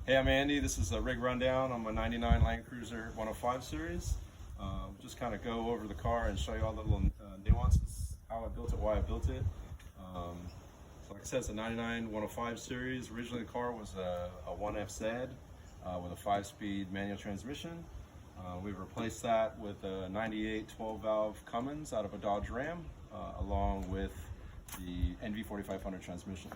Hey, I'm Andy. This is a rig rundown on my 99 Land Cruiser 105 series. Just kind of go over the car and show you all the little nuances, how I built it, why I built it. So like I said, it's a 99 105 series. Originally the car was a 1FZ with a 5-speed manual transmission. We've replaced that with a 98 12-valve Cummins out of a Dodge Ram, along with the NV4500 transmission.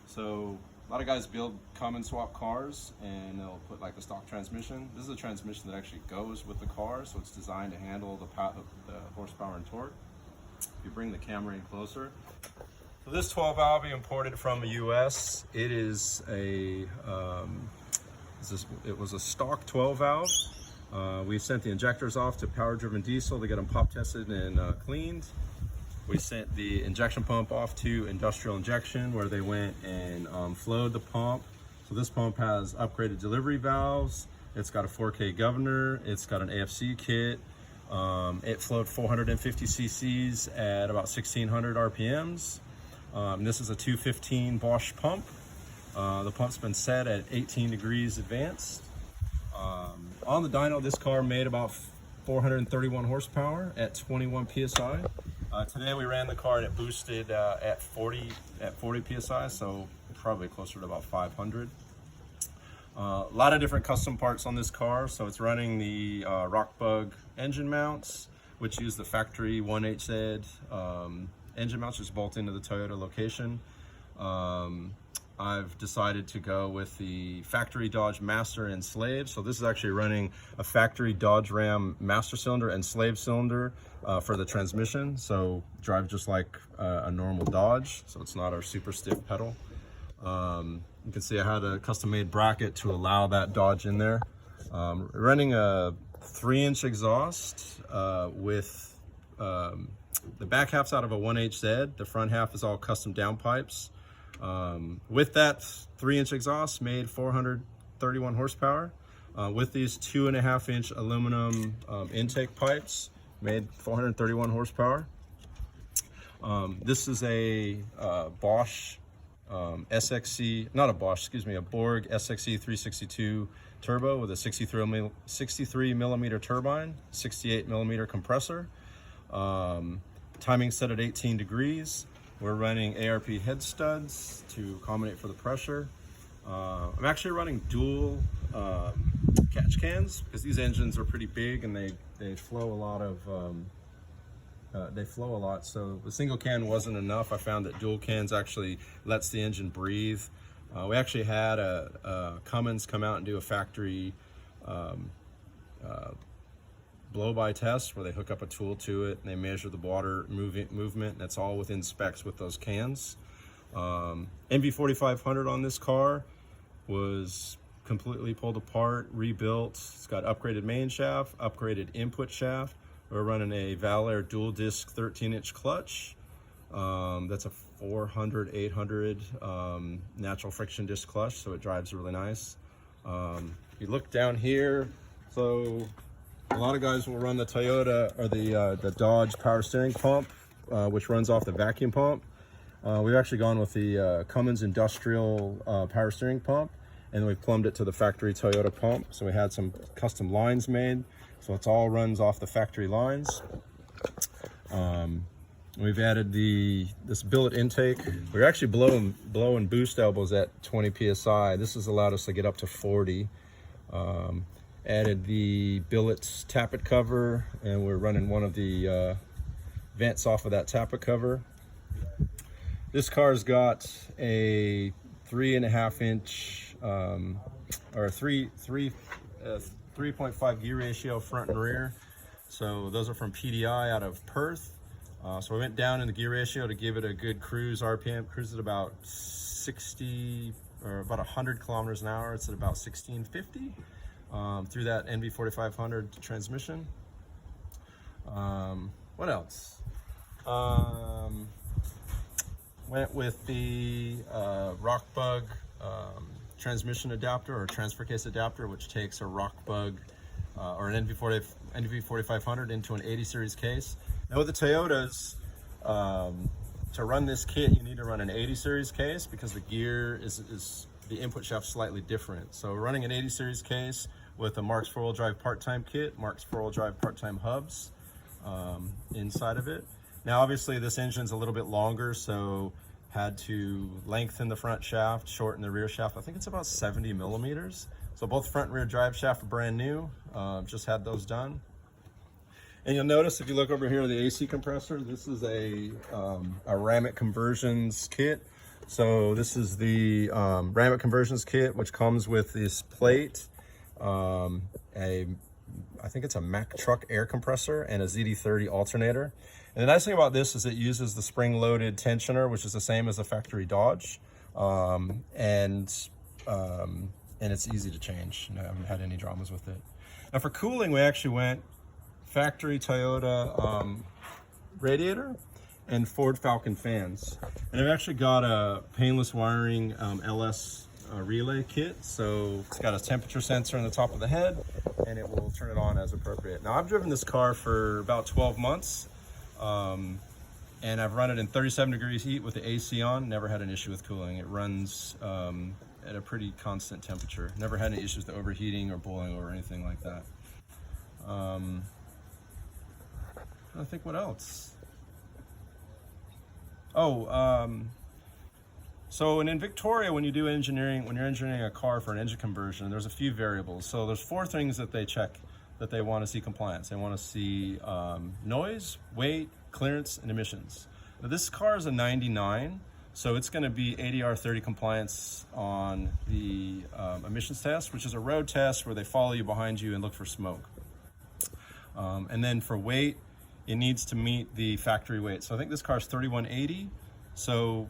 So a lot of guys build Cummins swap cars and they'll put like the stock transmission. This is a transmission that actually goes with the car, so it's designed to handle the horsepower and torque. If you bring the camera in closer. So this 12-valve we imported from the US. It is a it was a stock 12-valve. We sent the injectors off to Power Driven Diesel to get them pop tested and cleaned. We sent the injection pump off to Industrial Injection, where they went and flowed the pump. So this pump has upgraded delivery valves. It's got a 4K governor. It's got an AFC kit. It flowed 450 cc's at about 1600 RPMs. This is a 215 Bosch pump. The pump's been set at 18 degrees advanced. On the dyno, this car made about 431 horsepower at 21 PSI. Today we ran the car and it boosted at 40 PSI, so probably closer to about 500. A lot of different custom parts on this car. So it's running the Rockbug engine mounts, which use the factory 1HZ engine mounts, just bolt into the Toyota location. I've decided to go with the factory Dodge Master and Slave. So this is actually running a factory Dodge Ram Master cylinder and Slave cylinder for the transmission. So drives just like a normal Dodge. So it's not our super stiff pedal. You can see I had a custom made bracket to allow that Dodge in there. Running a 3-inch exhaust with the back half's out of a 1HZ. The front half is all custom downpipes. With that 3-inch exhaust, made 431 horsepower. With these 2.5-inch aluminum intake pipes, made 431 horsepower. This is a Bosch SXC, not a Bosch, excuse me, a Borg SXC 362 turbo with a 63 millimeter turbine, 68 millimeter compressor. Timing set at 18 degrees. We're running ARP head studs to accommodate for the pressure. I'm actually running dual catch cans because these engines are pretty big and they flow a lot of So the single can wasn't enough. I found that dual cans actually lets the engine breathe. We actually had a Cummins come out and do a factory blow-by test where they hook up a tool to it and they measure the water movement, and that's all within specs with those cans. NV4500 on this car was completely pulled apart, rebuilt. It's got upgraded main shaft, upgraded input shaft. We're running a Valair dual disc 13-inch clutch. That's a 400/800 natural friction disc clutch, so it drives really nice. You look down here, so a lot of guys will run the Toyota or the Dodge power steering pump, which runs off the vacuum pump. We've actually gone with the Cummins industrial power steering pump, and we've plumbed it to the factory Toyota pump. So we had some custom lines made, so it's all runs off the factory lines. We've added this billet intake. We're actually blowing boost elbows at 20 PSI. This has allowed us to get up to 40. Added the billet tappet cover, and we're running one of the vents off of that tappet cover. This car's got a 3.5-inch or 3.5 gear ratio front and rear. So those are from PDI out of Perth. So we went down in the gear ratio to give it a good cruise RPM. Cruise at about 60 or about 100 kilometers an hour. It's at about 1650. Through that NV4500 transmission. What else? Went with the Rockbug transmission adapter or transfer case adapter, which takes a Rockbug or an NV4500 into an 80 series case. Now with the Toyotas, to run this kit, you need to run an 80 series case because the gear is the input shaft slightly different. So we're running an 80 series case with a Marks 4-wheel drive part-time kit, Marks 4-wheel drive part-time hubs inside of it. Now obviously this engine's a little bit longer, so had to lengthen the front shaft, shorten the rear shaft. I think it's about 70 millimeters. So both front and rear drive shaft are brand new. Just had those done. And you'll notice if you look over here, the AC compressor, this is a Ramit Conversions kit. So this is the Ramit Conversions kit, which comes with this plate, I think it's a Mack truck air compressor and a ZD30 alternator. And the nice thing about this is it uses the spring-loaded tensioner, which is the same as the factory Dodge, and it's easy to change. I haven't had any dramas with it. Now for cooling, we actually went factory Toyota radiator and Ford Falcon fans. And I've actually got a painless wiring LS relay kit. So it's got a temperature sensor in the top of the head, and it will turn it on as appropriate. Now I've driven this car for about 12 months, and I've run it in 37 degrees heat with the AC on. Never had an issue with cooling. It runs at a pretty constant temperature. Never had any issues with overheating or boiling or anything like that. I think what else? So in Victoria, when you do engineering, when you're engineering a car for an engine conversion, there's a few variables. So there's 4 things that they check that they want to see compliance. They want to see noise, weight, clearance, and emissions. Now, this car is a 99, so it's going to be ADR 30 compliance on the emissions test, which is a road test where they follow you behind you and look for smoke. And then for weight, it needs to meet the factory weight. So I think this car is 3180. So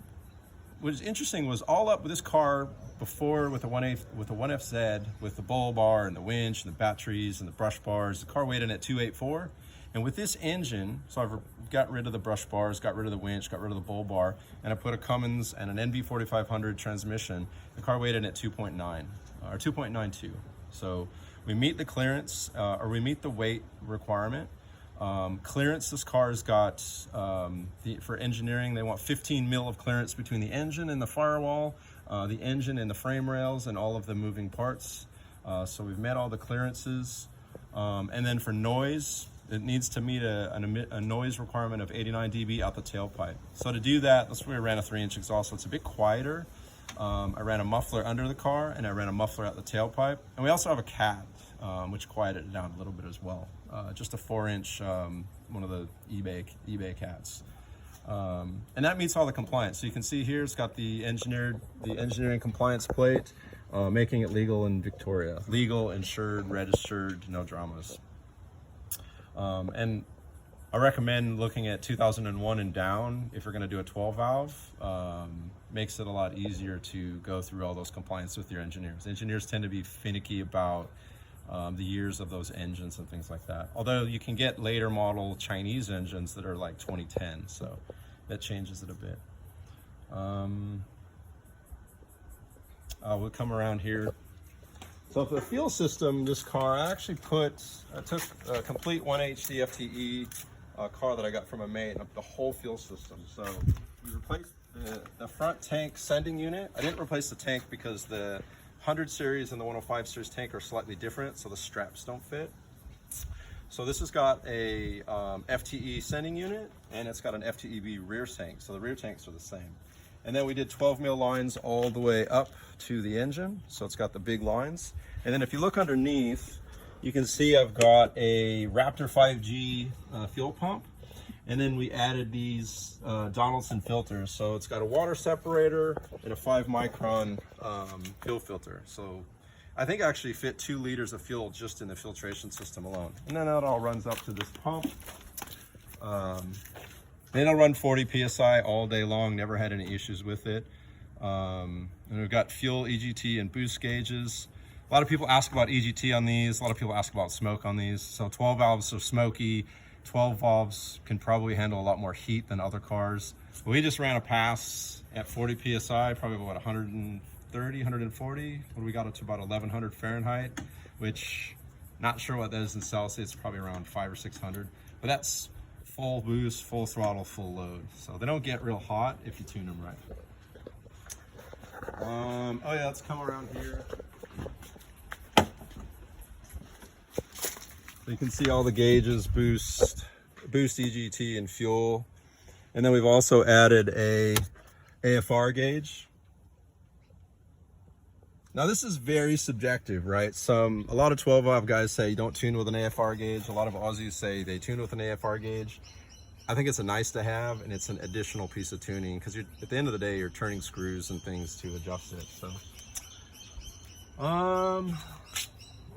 what is interesting was all up with this car before with the 1FZ, with the bull bar and the winch and the batteries and the brush bars, the car weighed in at 284. And with this engine, so I've got rid of the brush bars, got rid of the winch, got rid of the bull bar, and I put a Cummins and an NV4500 transmission. The car weighed in at 2.9 or 2.92. So we meet the clearance, or we meet the weight requirement. Clearance, this car's got, for engineering, they want 15 mil of clearance between the engine and the firewall, the engine and the frame rails and all of the moving parts. So we've met all the clearances. And then for noise, it needs to meet a noise requirement of 89 dB out the tailpipe. So to do that, that's where I ran a 3-inch exhaust, so it's a bit quieter. I ran a muffler under the car, and I ran a muffler out the tailpipe. And we also have a cat, which quieted it down a little bit as well. Just a 4-inch, one of the eBay cats. And that meets all the compliance. So you can see here, it's got the engineering compliance plate, making it legal in Victoria. Legal, insured, registered, no dramas. And I recommend looking at 2001 and down if you're going to do a 12 valve. Makes it a lot easier to go through all those compliance with your engineers. Engineers tend to be finicky about the years of those engines and things like that. Although you can get later model Chinese engines that are like 2010, so that changes it a bit. We'll come around here. So for the fuel system, this car, I took a complete 1HD FTE car that I got from a mate, and the whole fuel system. So we replaced the front tank sending unit. I didn't replace the tank because the 100 series and the 105 series tank are slightly different, so the straps don't fit. So this has got a FTE sending unit, and it's got an FTEB rear tank, so the rear tanks are the same. And then we did 12 mil lines all the way up to the engine, so it's got the big lines. And then if you look underneath, you can see I've got a Raptor 5G fuel pump, and then we added these Donaldson filters. So it's got a water separator and a 5-micron fuel filter. So I think I actually fit 2 liters of fuel just in the filtration system alone. And then that all runs up to this pump. Then I'll run 40 PSI all day long, never had any issues with it. And we've got fuel, EGT, and boost gauges. A lot of people ask about EGT on these. A lot of people ask about smoke on these. So 12 valves are smoky. 12 valves can probably handle a lot more heat than other cars. But we just ran a pass at 40 PSI, probably about 130, 140. What do we got up to about 1100 Fahrenheit, which not sure what that is in Celsius, probably around 500 or 600. But that's full boost, full throttle, full load. So they don't get real hot if you tune them right. Oh yeah, let's come around here. So you can see all the gauges, boost, EGT, and fuel. And then we've also added a AFR gauge. Now this is very subjective, right? A lot of 12 valve guys say you don't tune with an AFR gauge. A lot of Aussies say they tune with an AFR gauge. I think it's a nice to have, and it's an additional piece of tuning because at the end of the day, you're turning screws and things to adjust it. So, we'll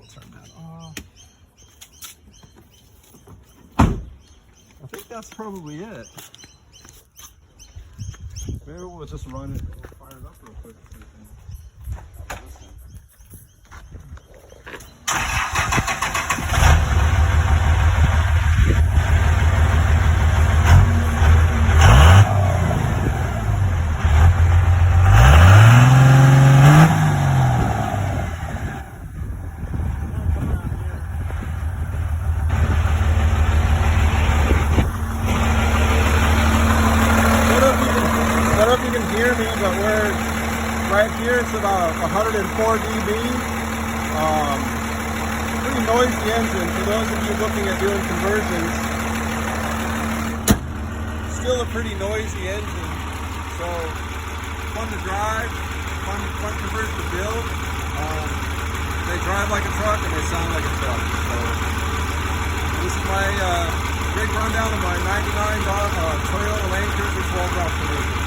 turn that off. I think that's probably it. Maybe we'll just run it, we'll fire it up real quick. But we're right here, it's about 104 dB. Pretty noisy engine for those of you looking at doing conversions. Still a pretty noisy engine, so fun to drive, fun conversion to build. They drive like a truck and they sound like a truck. So this is my big rundown of my '99 Toyota Land Cruiser 12 valve conversion.